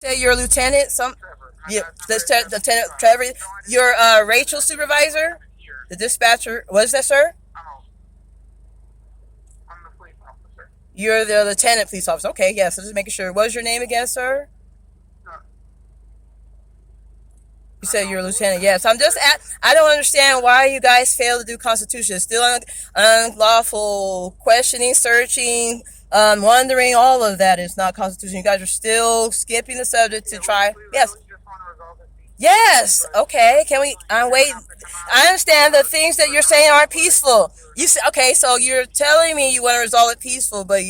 Say you're a lieutenant. Yeah, Lieutenant Trevor. You're Rachel's supervisor, the dispatcher. What is that, sir? You're the lieutenant police officer. Okay, yes. So just making sure. What was your name again, sir? You said you're a lieutenant. Yes. I don't understand why you guys fail to do Constitution. It's still unlawful questioning, searching, wondering. All of that is not Constitution. You guys are still skipping the subject to try. Yes. Yes. Okay. Can we? Wait. I understand the things that you're saying aren't peaceful. You say, okay. So you're telling me you want to resolve it peaceful, but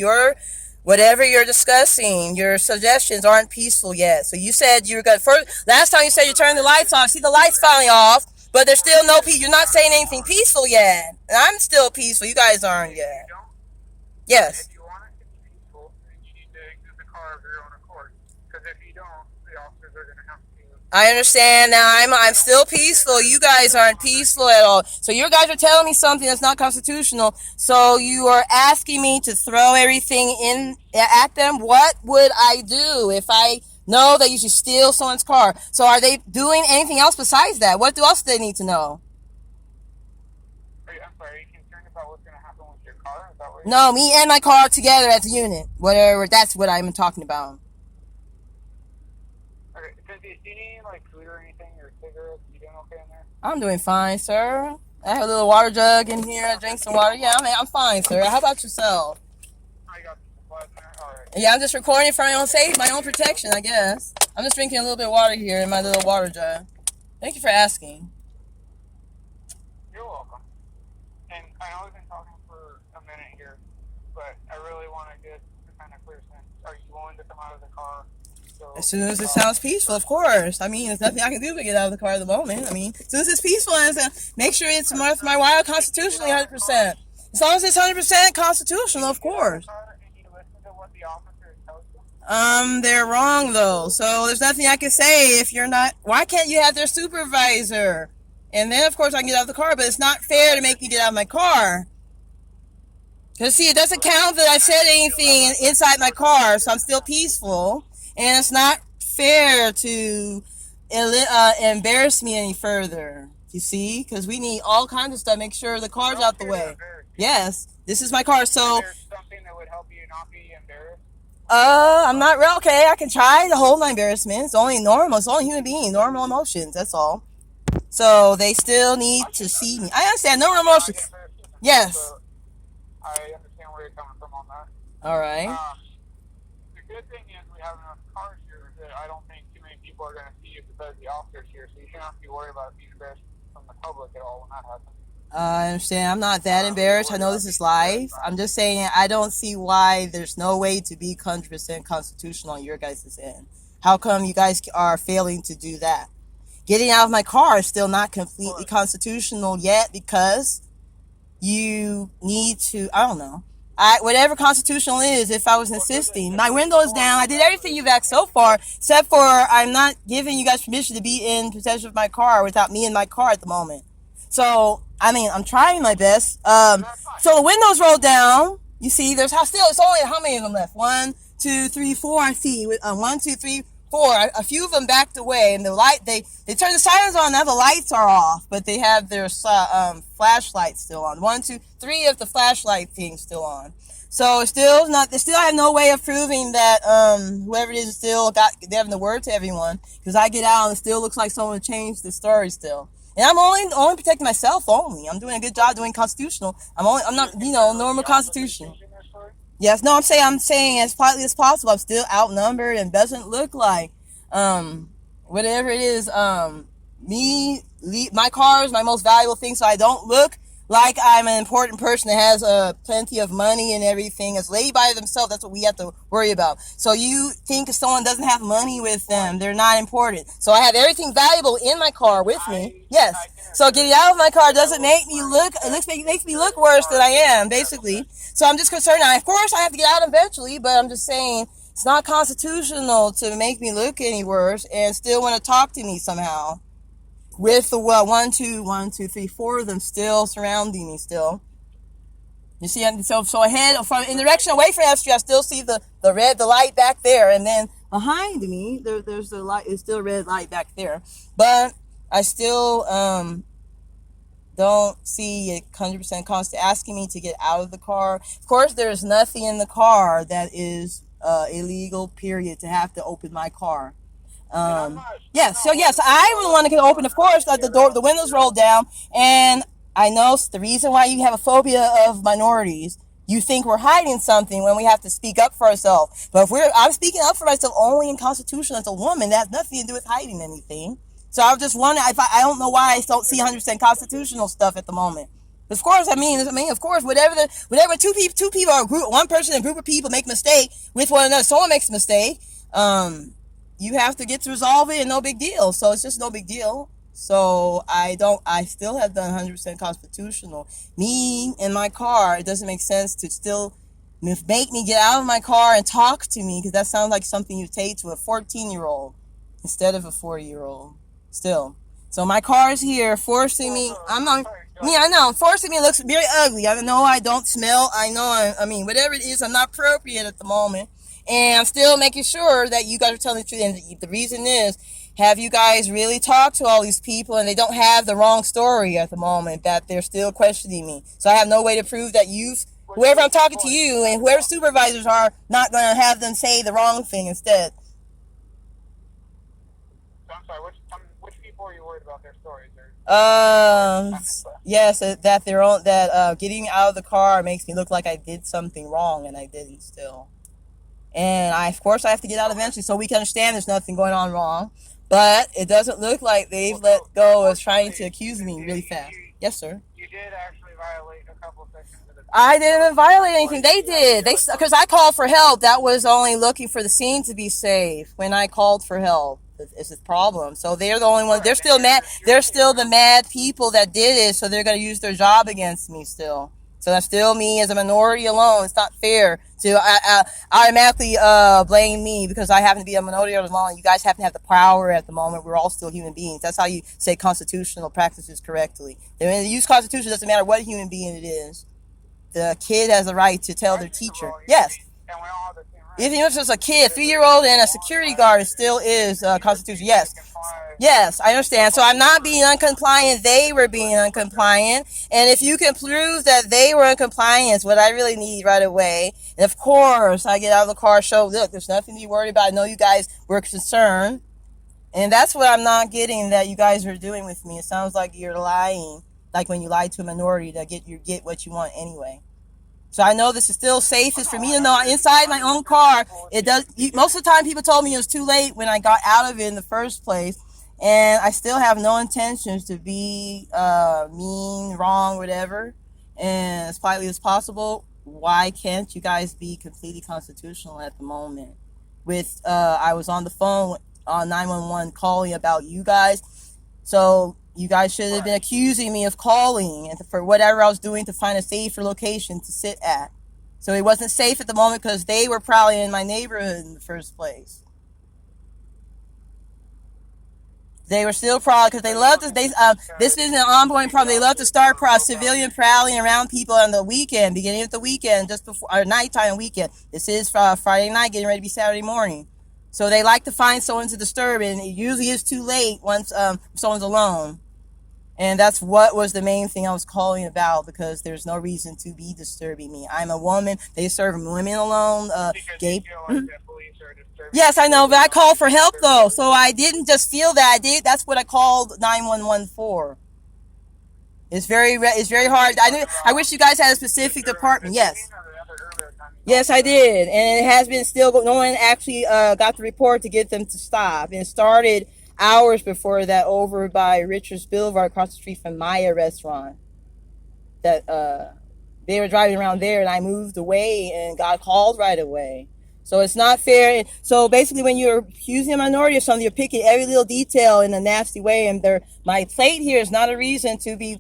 whatever you're discussing, your suggestions aren't peaceful yet. So you said you were going first. Last time you said you turned the lights on. See, the lights finally off, but there's still no peace. You're not saying anything peaceful yet, and I'm still peaceful. You guys aren't yet. Yes. I understand now. I'm still peaceful. You guys aren't peaceful at all. So you guys are telling me something that's not constitutional. So you are asking me to throw everything in at them. What would I do if I know that you should steal someone's car? So are they doing anything else besides that? What else do they need to know? No, me and my car together as a unit. Whatever. That's what I'm talking about. I'm doing fine, sir. I have a little water jug in here. I drink some water. Yeah, I'm fine, sir. How about yourself? Yeah, I'm just recording for my own safety, my own protection, I guess. I'm just drinking a little bit of water here in my little water jug. Thank you for asking. You're welcome. And I know we've been talking for a minute here, but I really want to get the kind of clear sense. Are you willing to come out of the car? As soon as it sounds peaceful, of course. I mean, there's nothing I can do to get out of the car at the moment. I mean, as soon as it's peaceful, make sure it's my wild constitutionally 100%. As long as it's 100% constitutional, of course. They're wrong though. So there's nothing I can say if you're not. Why can't you have their supervisor? And then of course I can get out of the car, but it's not fair to make me get out of my car. Because see, it doesn't count that I said anything inside my car, so I'm still peaceful. And it's not fair to embarrass me any further. You see? Because we need all kinds of stuff. Make sure the car's out the way. Yes. This is my car, so... Is there something that would help you not be embarrassed? I'm not real. Okay, I can try to hold my embarrassment. It's only normal. It's only human being. Normal emotions. That's all. So they still need to see me. I understand. Normal emotions. Yes. I understand where you're coming from on that. All right. The good thing is we have enough cars here that I don't think too many people are going to see you because the officers here, so you shouldn't have to be worried about being embarrassed from the public at all when that happens. I understand. I'm not that embarrassed. I know this is life. I'm just saying I don't see why there's no way to be 100% constitutional on your guys' end. How come you guys are failing to do that? Getting out of my car is still not completely constitutional yet because you need to, I don't know. Whatever constitutional is, if I was insisting. My window is down. I did everything you've asked so far, except for I'm not giving you guys permission to be in possession of my car without me in my car at the moment. So, I mean, I'm trying my best. So the window's rolled down. You see, it's only, how many of them left? 1, 2, 3, 4, I see. 1, 2, 3, 4. A few of them backed away, and they turned the sirens on. Now the lights are off, but they have their flashlights still on. 1, 2, 3 of the flashlight things still on. So they still have no way of proving that whoever it is they're having the word to everyone. Because I get out and it still looks like someone changed the story still. And I'm only protecting myself only. I'm doing a good job doing constitutional. I'm not, normal constitution. Yes, no, I'm saying as politely as possible. I'm still outnumbered and doesn't look like, whatever it is, my car is my most valuable thing, so I don't look like I'm an important person that has plenty of money and everything. As lady by themselves, that's what we have to worry about. So you think if someone doesn't have money with them, they're not important. So I have everything valuable in my car with me. Yes. So getting out of my car doesn't make me look, it makes me look worse than I am, basically. So I'm just concerned. Now, of course, I have to get out eventually, but I'm just saying it's not constitutional to make me look any worse and still want to talk to me somehow. With the 1, 2, 3, 4 of them still surrounding me still. You see, so ahead, in the direction away from F Street, I still see the light back there, and then behind me. There's a light. It's still a red light back there, but I still don't see it 100% constant asking me to get out of the car. Of course, there's nothing in the car that is illegal. Period. To have to open my car. Yes, so yes, I would want to get open. Of course, like the windows rolled down, and I know the reason why you have a phobia of minorities. You think we're hiding something when we have to speak up for ourselves. But if I'm speaking up for myself only in Constitution as a woman, that has nothing to do with hiding anything. So I was just wondering, if I don't know why I don't see 100% constitutional stuff at the moment. Of course, of course, whatever two people, or a group, one person, and a group of people make a mistake with one another. Someone makes a mistake. You have to get to resolve it, and no big deal. So it's just no big deal. So I still have done 100% constitutional. Me in my car, it doesn't make sense to still make me get out of my car and talk to me, because that sounds like something you say to a 14-year-old instead of a 40-year-old. Still. So my car is here forcing me. I know. Forcing me looks very ugly. I know I don't smell. I know, whatever it is, I'm not appropriate at the moment. And I'm still making sure that you guys are telling the truth. And the reason is, have you guys really talked to all these people, and they don't have the wrong story at the moment, that they're still questioning me. So I have no way to prove that whoever I'm talking to you and whoever supervisors are, not going to have them say the wrong thing instead. I'm sorry, which people are you worried about their stories? Yes, that getting out of the car makes me look like I did something wrong, and I didn't still. And of course I have to get out eventually, so we can understand there's nothing going on wrong. But it doesn't look like they've let go of trying to accuse me really fast. Yes, sir. You did actually violate a couple of sections of the... I didn't violate anything. They did. Because I called for help. That was only looking for the scene to be safe when I called for help. Is the problem. So they're the only ones. They're still mad. They're still the mad people that did it, so they're going to use their job against me still. So that's still me as a minority alone. It's not fair to automatically blame me because I happen to be a minority alone. You guys happen to have the power at the moment. We're all still human beings. That's how you say constitutional practices correctly. When you use Constitution, it doesn't matter what human being it is. The kid has the right to tell their teacher. Yes. And we all have the same rights. Even if it's a kid, 3-year-old, and a security guard, it still is Constitution. Yes. Yes, I understand. So I'm not being uncompliant. They were being uncompliant. And if you can prove that they were in compliance, what I really need right away, and of course, I get out of the car, show, look, there's nothing to be worried about. I know you guys were concerned. And that's what I'm not getting that you guys are doing with me. It sounds like you're lying, like when you lie to a minority to get what you want anyway. So I know this is still safest for me to know inside my own car. It does. Most of the time, people told me it was too late when I got out of it in the first place, and I still have no intentions to be mean, wrong, whatever. And as politely as possible. Why can't you guys be completely constitutional at the moment? I was on the phone on 911 calling about you guys, so. You guys should have been accusing me of calling and for whatever I was doing to find a safer location to sit at. So it wasn't safe at the moment because they were probably in my neighborhood in the first place. They were still probably, because they love to, this is an ongoing problem. They love to start civilian prowling around people on the weekend, beginning of the weekend, just before, or nighttime weekend. This is Friday night, getting ready to be Saturday morning. So they like to find someone to disturb, and it usually is too late once someone's alone. And that's what was the main thing I was calling about, because there's no reason to be disturbing me. I'm a woman. They serve women alone. Gay. Yes, I know, but I called for help though, so I didn't just feel that. I did. That's what I called 911 for. It's very hard. I wish you guys had a specific department. Yes. Yes, I did, and it has been still. No one actually got the report to get them to stop. And it started hours before that over by Richards Boulevard across the street from Maya restaurant. That they were driving around there, and I moved away and got called right away. So it's not fair. So basically, when you're accusing a minority of something, you're picking every little detail in a nasty way. And my plate here is not a reason to be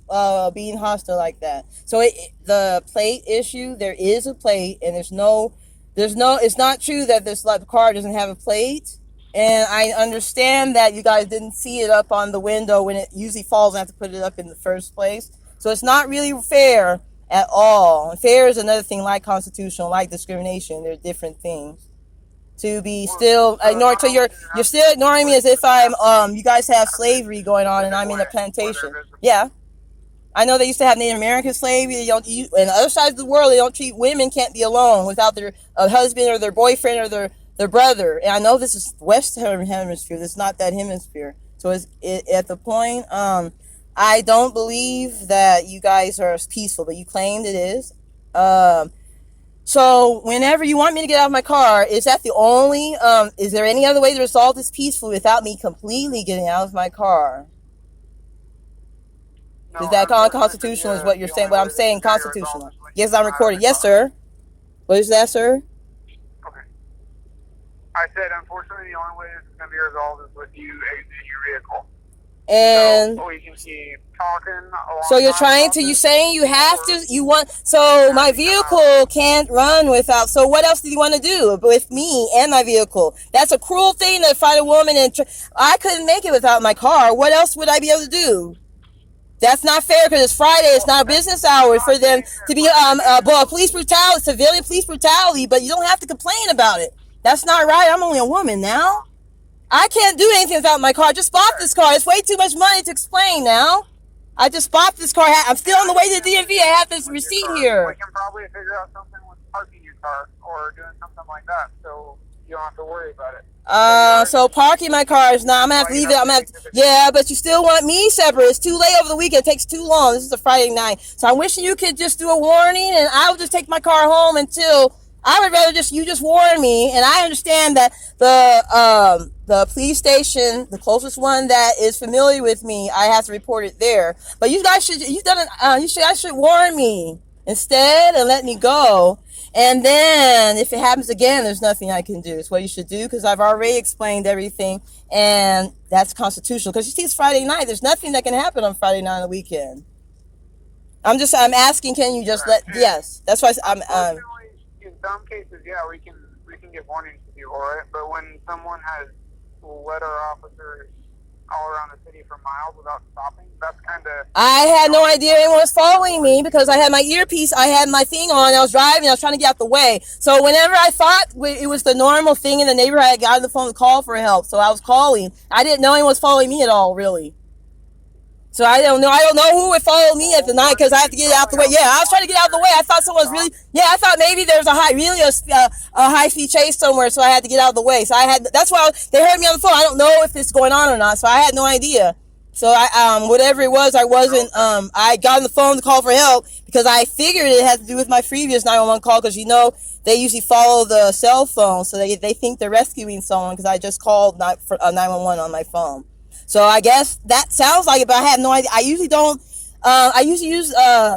being hostile like that. So the plate issue, there is a plate, and it's not true that this car doesn't have a plate. And I understand that you guys didn't see it up on the window when it usually falls. I have to put it up in the first place. So it's not really fair at all. And fair is another thing, like constitutional, like discrimination. They're different things. to be still ignoring. So you're still ignoring me as if I'm you guys have slavery going on and I'm in a plantation. Yeah. I know they used to have Native American slavery. They don't, and other sides of the world, they don't treat women can't be alone without their husband or their boyfriend or their brother. And I know this is Western Hemisphere. This is not that hemisphere. So at the point, I don't believe that you guys are peaceful, but you claimed it is. So whenever you want me to get out of my car, is that the only? Is there any other way to resolve this peacefully without me completely getting out of my car? No, Is that unconstitutional is what you're saying? What I'm saying constitutional. Yes, I'm recording. Yes, sir. What is that, sir? Okay. I said, unfortunately, the only way this is going to be resolved is with you exiting your vehicle. And so we can keep talking. So you're trying to, you saying you have to, you want, so my vehicle can't run without, so what else do you want to do with me and my vehicle? That's a cruel thing to find a woman and, I couldn't make it without my car. What else would I be able to do? That's not fair because it's Friday. It's not business hours for them to be police brutality, civilian police brutality. But you don't have to complain about it. That's not right. I'm only a woman now. I can't do anything without my car. I just bought this car. It's way too much money to explain now. I just bought this car. I'm still on the way to the DMV. I have this receipt here. We can probably figure out something with parking your car or doing something like that, so you don't have to worry about it. So parking my car is not, I'm gonna have to leave it, yeah, but you still want me separate. It's too late over the weekend, it takes too long. This is a Friday night. So I'm wishing you could just do a warning and I would just take my car home until, I would rather you just warn me. And I understand that the police station, the closest one that is familiar with me, I have to report it there. But you guys should, I should warn me instead and let me go. And then if it happens again, there's nothing I can do. It's what you should do because I've already explained everything and that's constitutional. Because you see, it's Friday night. There's nothing that can happen on Friday night on the weekend. I'm asking, can you just yes. That's why I'm, in some cases, yeah, we can give warnings to people, right? But when someone has led our officers all around the city for miles without stopping, that's kind of... I had no idea anyone was following me because I had my earpiece, I had my thing on, I was driving, I was trying to get out the way. So whenever I thought it was the normal thing in the neighborhood, I got on the phone to call for help. So I was calling. I didn't know anyone was following me at all, really. So I don't know who would follow me at the night because I have to get out the way. Yeah, I was trying to get out the way. I thought someone was really, I thought maybe there was a high-speed chase somewhere, so I had to get out of the way. So that's why they heard me on the phone. I don't know if it's going on or not, so I had no idea. So whatever it was, I got on the phone to call for help because I figured it had to do with my previous 911 call because, they usually follow the cell phone, so they think they're rescuing someone because I just called 911 on my phone. So I guess that sounds like it, but I have no idea. I usually don't. I usually use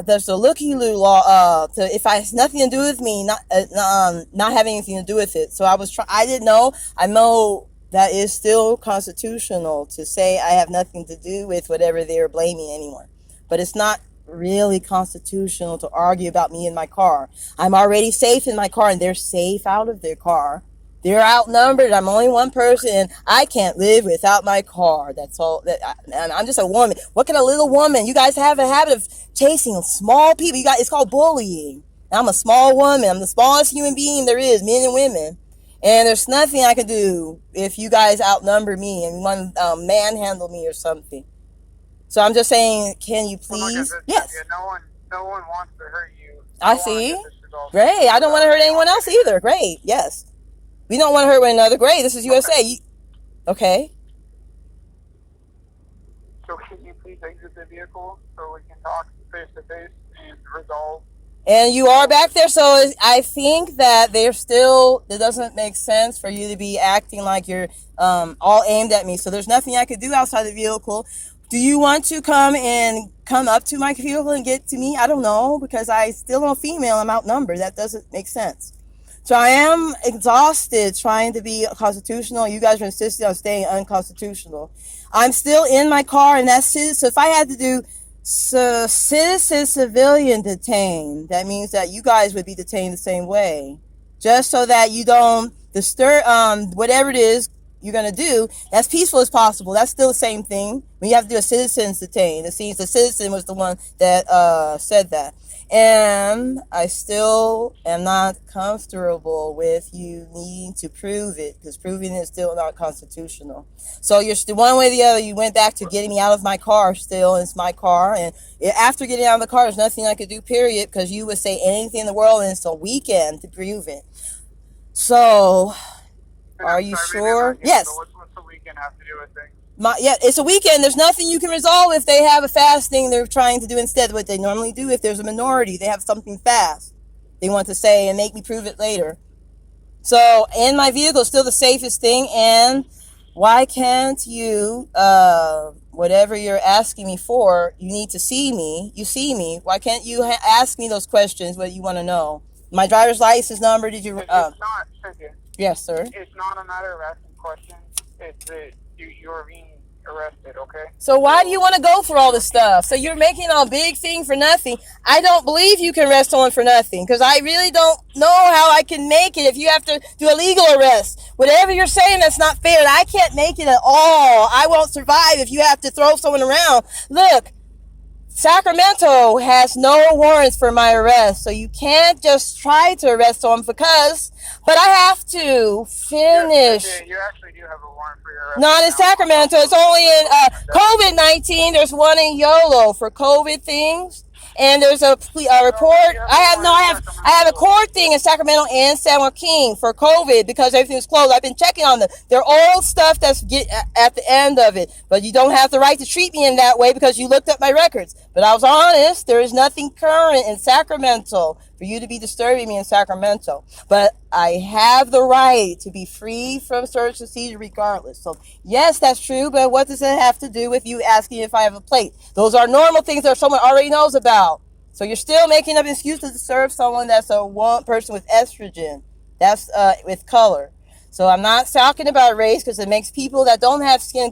there's a looky-loo law if it has nothing to do with me, not having anything to do with it. So I didn't know. I know that is still constitutional to say I have nothing to do with whatever they're blaming anyone. But it's not really constitutional to argue about me in my car. I'm already safe in my car, and they're safe out of their car. They're outnumbered. I'm only one person, and I can't live without my car. That's all. And I'm just a woman. What can a little woman? You guys have a habit of chasing small people. It's called bullying. And I'm a small woman. I'm the smallest human being there is, men and women. And there's nothing I can do if you guys outnumber me and want to manhandle me or something. So I'm just saying, can you please? Yes. Yeah, no one wants to hurt you. I see. Great. I don't want to hurt anyone else either. Great. Yes. We don't want to hurt one another. Great. This is USA. Okay. So can you please exit the vehicle so we can talk face to face and resolve? And you are back there, so I think that it doesn't make sense for you to be acting like you're all aimed at me. So there's nothing I could do outside the vehicle. Do you want to come up to my vehicle and get to me? I don't know, because I still am a female. I'm outnumbered. That doesn't make sense. So I am exhausted trying to be constitutional. You guys are insisting on staying unconstitutional. I'm still in my car, and that's it. So if I had to do citizen civilian detain, that means that you guys would be detained the same way. Just so that you don't disturb, whatever it is, you're gonna do as peaceful as possible. That's still the same thing. When you have to do a citizen's detain, it seems the citizen was the one that said that. And I still am not comfortable with you needing to prove it, because proving it is still not constitutional. So you're still, one way or the other, you went back to getting me out of my car still, and it's my car. And after getting out of the car, there's nothing I could do, period, because you would say anything in the world, and it's a weekend to prove it. So, are you sure? Yes. So what's the weekend have to do with things? Yeah, it's a weekend. There's nothing you can resolve if they have a fast thing they're trying to do instead. What they normally do if there's a minority, they have something fast they want to say and make me prove it later. So, in my vehicle is still the safest thing. And why can't you, whatever you're asking me for, you need to see me. You see me. Why can't you ask me those questions, what you want to know? My driver's license number, did you... It's not, Cynthia. Yes, sir. It's not a matter of asking questions. It's that you're being arrested, okay? So why do you want to go for all this stuff? So you're making a big thing for nothing. I don't believe you can arrest someone for nothing, because I really don't know how I can make it if you have to do a legal arrest. Whatever you're saying, that's not fair. I can't make it at all. I won't survive if you have to throw someone around. Look, Sacramento has no warrants for my arrest, so you can't just try to arrest someone but I have to finish. You actually do have a warrant for your arrest. Not in Sacramento. It's only in COVID-19. There's one in YOLO for COVID things. And there's a report. I have a court thing in Sacramento and San Joaquin for COVID because everything's closed. I've been checking on them. They're old stuff that's at the end of it. But you don't have the right to treat me in that way because you looked up my records. But I was honest. There is nothing current in Sacramento for you to be disturbing me in Sacramento. But I have the right to be free from search and seizure regardless. So, yes, that's true, but what does it have to do with you asking if I have a plate? Those are normal things that someone already knows about. So you're still making up excuses to serve someone that's a person with estrogen. That's with color. So I'm not talking about race because it makes people that don't have skin,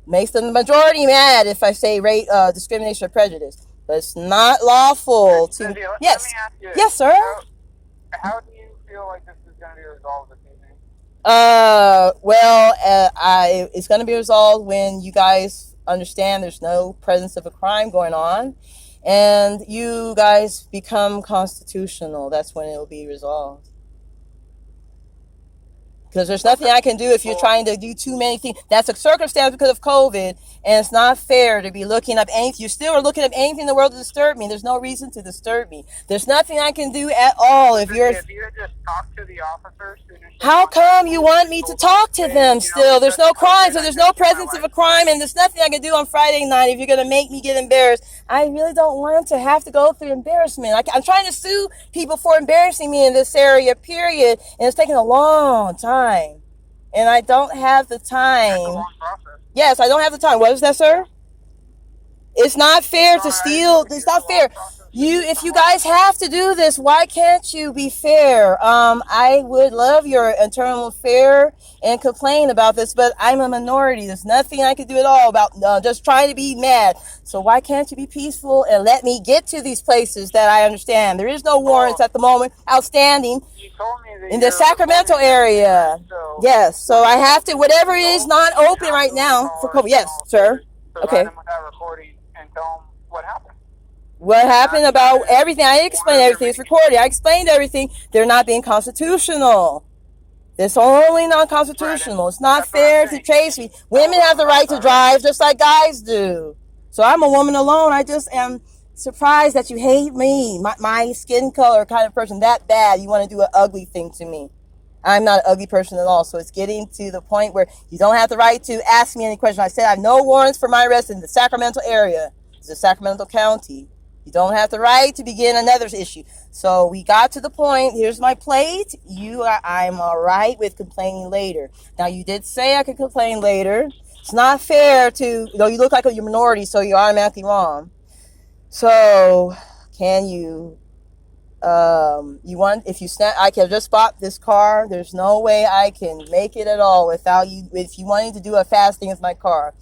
makes them the majority mad if I say race, discrimination or prejudice. But it's not lawful to... Cynthia, yes. Let me ask you, yes, sir. How do you feel like this is going to be resolved this evening? It's going to be resolved when you guys understand there's no presence of a crime going on and you guys become constitutional. That's when it'll be resolved. Because there's nothing I can do if you're trying to do too many things. That's a circumstance because of COVID, and it's not fair to be looking up anything. You still are looking up anything in the world to disturb me. There's no reason to disturb me. There's nothing I can do at all if you're... If you had just talked to the officers... How come you want me to talk to them still? There's no crime, so there's no presence of a crime, and there's nothing I can do on Friday night if you're going to make me get embarrassed. I really don't want to have to go through embarrassment. I'm trying to sue people for embarrassing me in this area, period, and it's taking a long time. And I don't have the time. That's a long process. Yes, I don't have the time. What is that, sir? It's not fair to steal. It's not fair. If you guys have to do this, why can't you be fair? I would love your internal affair and complain about this, but I'm a minority. There's nothing I can do at all about just trying to be mad. So why can't you be peaceful and let me get to these places that I understand? There is no warrants at the moment outstanding You told me that in the Sacramento area. So Yes, so I have to, whatever is not open right now for COVID. Yes, sir. Okay. With that recording and tell them what happened. What happened about everything? I explained everything. It's recorded. I explained everything. They're not being constitutional. It's only non-constitutional. It's not fair to chase me. Women have the right to drive just like guys do. So I'm a woman alone. I just am surprised that you hate me, my skin color kind of person that bad. You want to do an ugly thing to me. I'm not an ugly person at all. So it's getting to the point where you don't have the right to ask me any questions. I said I have no warrants for my arrest in the Sacramento area. It's the Sacramento County. You don't have the right to begin another issue. So we got to the point. Here's my plate. I'm all right with complaining later. Now, you did say I could complain later. It's not fair to, you look like a minority, so you're automatically wrong. So can you, I can just bought this car. There's no way I can make it at all without you, if you wanting to do a fast thing with my car.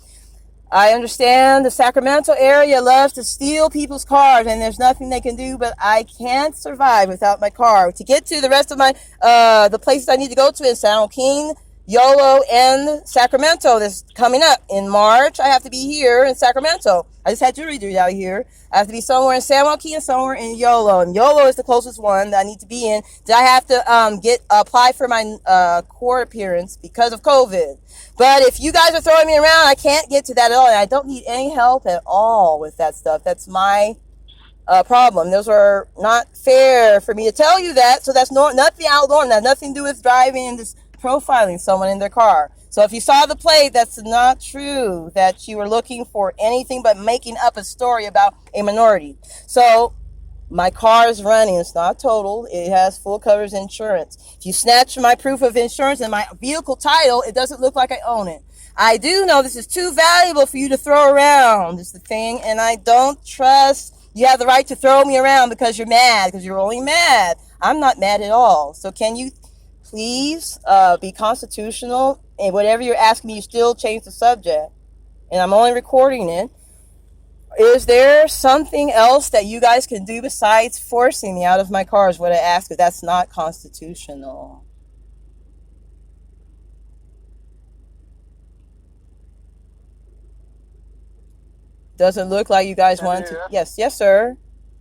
I understand the Sacramento area loves to steal people's cars, and there's nothing they can do, but I can't survive without my car. To get to the rest of my, the places I need to go to in San Joaquin, YOLO and Sacramento that's coming up in March. I have to be here in Sacramento. I just had jewelry duty out here. I have to be somewhere in San Joaquin and somewhere in YOLO. And YOLO is the closest one that I need to be in. Did I have to apply for my court appearance because of COVID? But if you guys are throwing me around, I can't get to that at all. And I don't need any help at all with that stuff. That's my problem. Those are not fair for me to tell you that. So that's nothing out of the norm. That has nothing to do with driving and just profiling someone in their car. So if you saw the plate, that's not true that you were looking for anything but making up a story about a minority. So my car is running. It's not total. It has full coverage insurance. If you snatch my proof of insurance and my vehicle title, it doesn't look like I own it. I do know this is too valuable for you to throw around, is the thing, and I don't trust you have the right to throw me around because you're mad, because you're only mad. I'm not mad at all. So can you please be constitutional, and whatever you're asking me, you still change the subject, and I'm only recording it. Is there something else that you guys can do besides forcing me out of my car is what I ask, because that's not constitutional. Doesn't look like you guys want to. Yes, sir.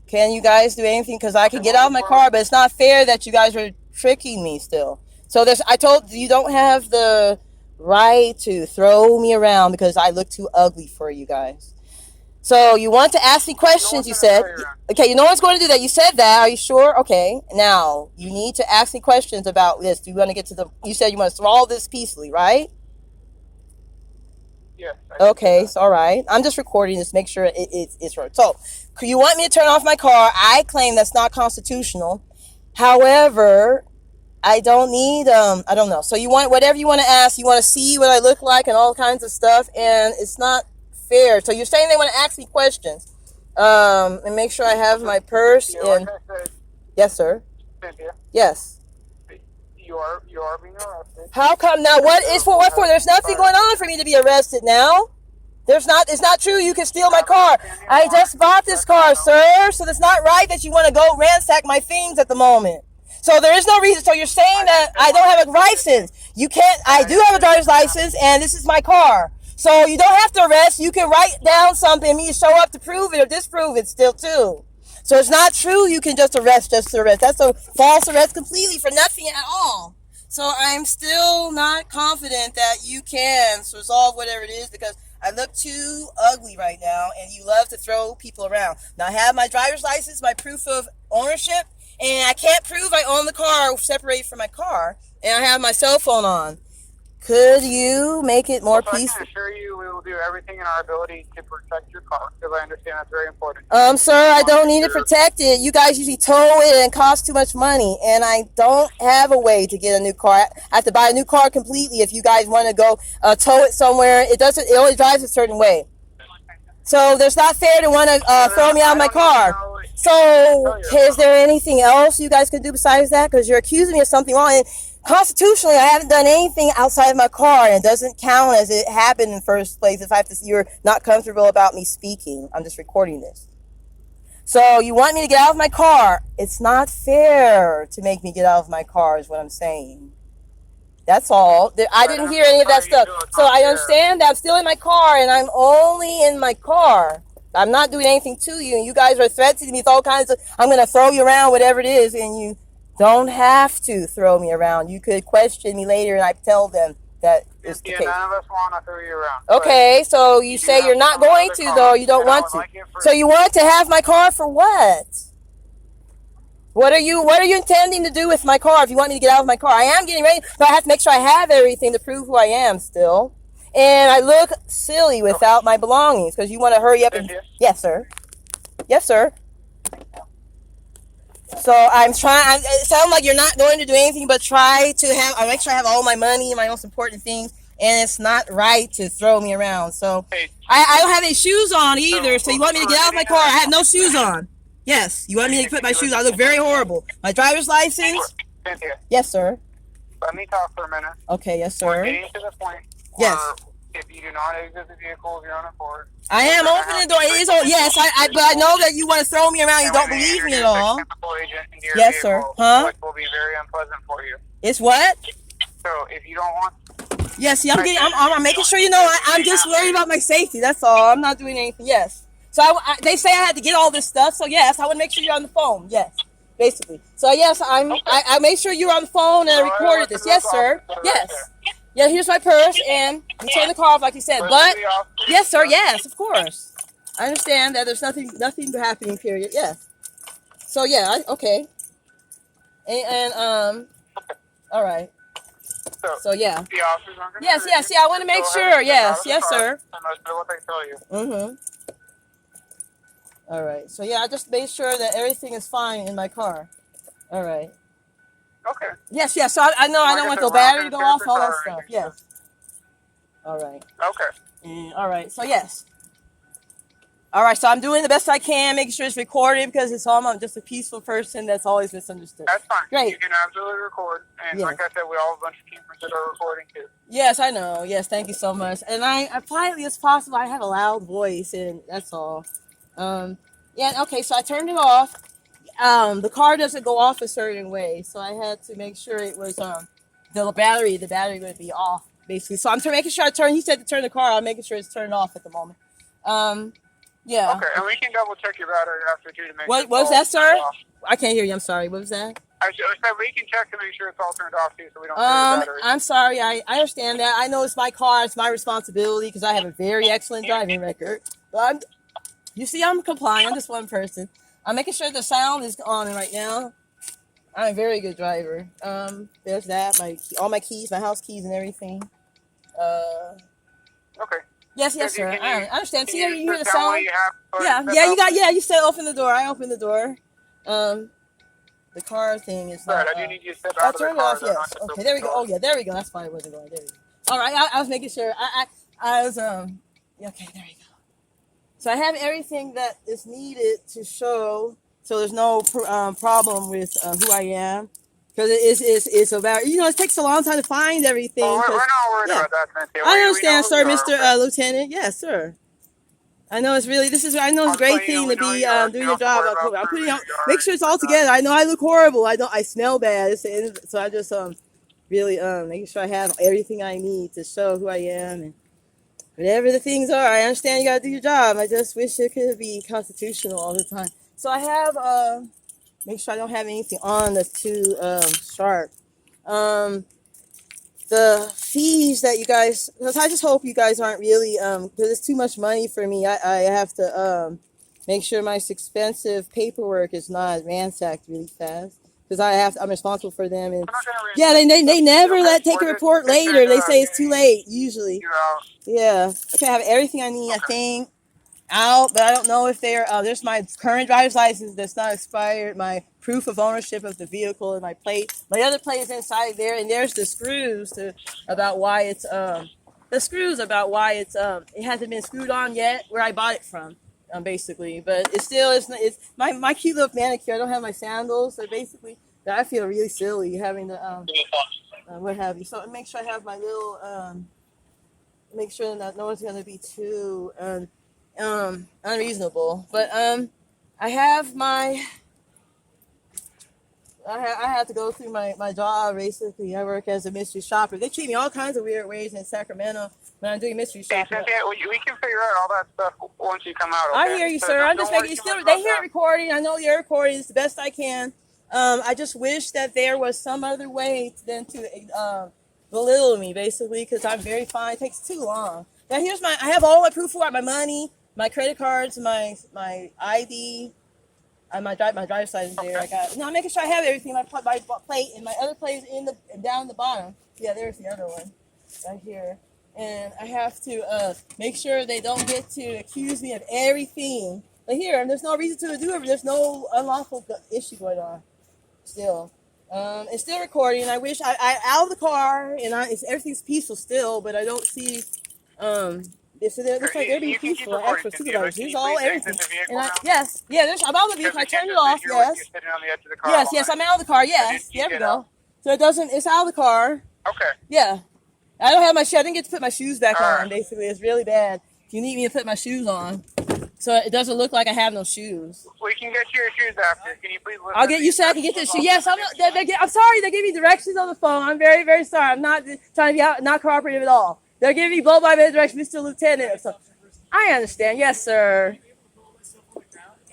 Can you guys do anything? Because I can get out of my car, but it's not fair that you guys are tricking me still. So I told you don't have the right to throw me around because I look too ugly for you guys. So you want to ask me questions, you said. Okay, no one's going to do that. You said that. Are you sure? Okay. Now, you need to ask me questions about this. Do you want to get to you said you want to solve this peacefully, right? Yes. Okay, so all right. I'm just recording this, make sure it's right. So, you want me to turn off my car? I claim that's not constitutional. However, I don't need, I don't know. So you want, whatever you want to ask, you want to see what I look like and all kinds of stuff, and it's not fair. So you're saying they want to ask me questions. And make sure I have my purse and... Yes, sir. Cynthia, yes. you are being arrested. How come now? What for? There's nothing going on for me to be arrested now. It's not true. You can steal my car. I just bought this car, sir. So it's not right that you want to go ransack my things at the moment. So there is no reason. So you're saying that I don't have a license. You can't. I do have a driver's license, and this is my car. So you don't have to arrest. You can write down something, and me show up to prove it or disprove it still too. So it's not true you can just arrest. That's a false arrest completely for nothing at all. So I'm still not confident that you can resolve whatever it is because I look too ugly right now and you love to throw people around. Now I have my driver's license, my proof of ownership, and I can't prove I own the car separated from my car, and I have my cell phone on. Could you make it more peaceful? I can assure you we will do everything in our ability to protect your car, because I understand that's very important. Sir, I don't need to protect it. You guys usually tow it and it costs too much money, and I don't have a way to get a new car. I have to buy a new car completely if you guys want to go tow it somewhere. It only drives a certain way. So there's not fair to want to throw me out of my car. So is there anything else you guys can do besides that? Because you're accusing me of something wrong. And constitutionally, I haven't done anything outside of my car, and it doesn't count as it happened in the first place if you're not comfortable about me speaking. I'm just recording this. So you want me to get out of my car. It's not fair to make me get out of my car is what I'm saying. That's all. I didn't hear any of that stuff. So I understand that I'm still in my car, and I'm only in my car. I'm not doing anything to you, and you guys are threatening me with all kinds of, I'm going to throw you around, whatever it is, and you don't have to throw me around. You could question me later, and I tell them that is the case. None of us want to throw you around. Okay, so you say you're not going to, though. You don't want to. So you want to have my car for what? What are you intending to do with my car if you want me to get out of my car? I am getting ready, but I have to make sure I have everything to prove who I am still. And I look silly without my belongings because you want to hurry up and... Yes, sir. Yes, sir. So I'm trying... It sounds like you're not going to do anything but try to have... I make sure I have all my money and my most important things, and it's not right to throw me around. So I don't have any shoes on either, so you want me to get out of my car? I have no shoes on. Yes, you want me to put my shoes on? I look very horrible. My driver's license? Yes, sir. Let me talk for a minute. Okay, yes, sir. We're getting to the point where if you do not exit the vehicle, you're unenforced. I am opening the door. It is. Yes, but I know that you want to throw me around. You don't believe me at all. Yes, sir. Huh? Which will be very unpleasant for you. It's what? So if you don't want Yes, see, I'm making sure you know. I'm just worried about my safety. That's all. I'm not doing anything. Yes. So they say I had to get all this stuff. So yes, I want to make sure you're on the phone. Yes, basically. So yes, I made sure you're on the phone and I recorded this. Yes, sir. Yes. Yeah. Here's my purse and you turn the car off like you said. But yes, sir. Yes, of course. I understand that there's nothing happening. Period. Yes. So yeah. Okay. And all right. So yeah. The officers aren't gonna Yes, yes, yeah. I want to make sure. Yes, yes, sir. And that's what they tell you. Mm-hmm. All right. So yeah, I just made sure that everything is fine in my car. All right. Okay. Yes, yes. So I know I don't want the battery to go off, all that stuff. Yes. All right. Okay. All right. So yes. All right. So I'm doing the best I can, making sure it's recorded because it's home. I'm just a peaceful person that's always misunderstood. That's fine. Great. You can absolutely record. And like I said, we all have a bunch of cameras that are recording too. Yes, I know. Yes, thank you so much. And I quietly as possible. I have a loud voice, and that's all. Yeah. Okay. So I turned it off. The car doesn't go off a certain way, so I had to make sure it was the battery would be off basically. So I'm making sure I turn. He said to turn the car. I'm making sure it's turned off at the moment. Yeah. Okay, and we can double check your battery after too to make sure. What was that, sir? I can't hear you. I'm sorry. What was that? I said we can check to make sure it's all turned off too, so we don't lose the battery. I'm sorry. I understand that. I know it's my car. It's my responsibility because I have a very excellent driving record. But you see, I'm complying. I'm just one person. I'm making sure the sound is on right now. I'm a very good driver. There's that. All my keys, my house keys, and everything. Okay. Yes, yes, sir. I understand. See, you hear the tell sound? what you have, Yeah. You said open the door. I opened the door. The car thing is not. I do need you to step out of the car. I'll turn it off. Yes. Okay. There we go. Oh yeah. There we go. That's why it wasn't going. There we go. All right. I was making sure. I was Okay. There we go. So I have everything that is needed to show. So there's no problem with who I am. Because it's about, it takes a long time to find everything. Well, we're not worried about that, Cynthia. I understand, sir, Mr. Lieutenant. Yes, sir. I know it's a great thing to be doing your job. I'm putting out, make sure it's all together. I know I look horrible. I smell bad. So I just really making sure I have everything I need to show who I am and whatever the things are. I understand you got to do your job. I just wish it could be constitutional all the time. So I have make sure I don't have anything on that's too sharp. The fees that you guys, because I just hope you guys aren't really, because it's too much money for me. I have to make sure my expensive paperwork is not ransacked really fast. Because I'm responsible for them. And yeah, they never take a report later. They say it's too late, usually. Yeah. Okay, I have everything I need, I think, out, but I don't know if there's my current driver's license that's not expired, my proof of ownership of the vehicle, and my plate. My other plate is inside there, and there's the screws about why it hasn't been screwed on yet, where I bought it from, basically. But it's my cute little manicure. I don't have my sandals, so basically I feel really silly having to what have you. So make sure I have my little make sure that no one's gonna be too unreasonable. But I have I had to go through my job. Basically, I work as a mystery shopper. They treat me all kinds of weird ways in Sacramento when I'm doing mystery shopping. Cynthia, we can figure out all that stuff once you come out. Okay? I hear you, sir. I'm just making you they hear it recording. I know you're recording. It's the best I can. I just wish that there was some other way than to belittle me, basically, because I'm very fine. It takes too long. Now I have all my proof for it, my money, my credit cards, my ID, and my driver's license there. I'm making sure I have everything. My plate and my other plate is down the bottom. Yeah, there's the other one right here. And I have to make sure they don't get to accuse me of everything. But here, there's no reason to do it. There's no unlawful issue going on. Still, it's still recording. I wish I out of the car and everything's peaceful still, but I don't see it looks like they're being peaceful. Extra supervisors. Here's all everything. And there's about the vehicle. I turned it off. Yes, I'm out of the car. Yes, there we go. So it's out of the car. Okay. Yeah, I don't have I didn't get to put my shoes back on. Basically, it's really bad. If you need me to put my shoes on, So it doesn't look like I have no shoes. We can get you your shoes after. Can you please listen? I'll get you so I can get the shoes. Yes, I'm sorry. They gave me directions on the phone. I'm very, very sorry. I'm not trying to be out, not cooperative at all. They're giving me blow-by-blow directions, Mr. Lieutenant. So I understand. Yes, sir.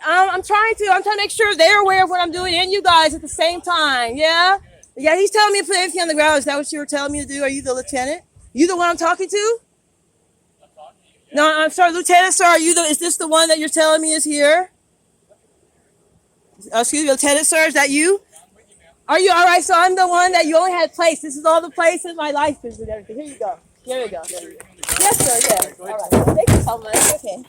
I'm trying to make sure they're aware of what I'm doing and you guys at the same time. Yeah? Yeah, he's telling me to put everything on the ground. Is that what you were telling me to do? Are you the lieutenant? You the one I'm talking to? No, I'm sorry, Lieutenant, sir. Is this the one that you're telling me is here? Excuse me, Lieutenant, sir. Is that you? Are you all right? So I'm the one that you only had placed. This is all the places, my license and everything. Here you go. Here we go. Yes, sir. Yes. All right. Thank you so much. Okay.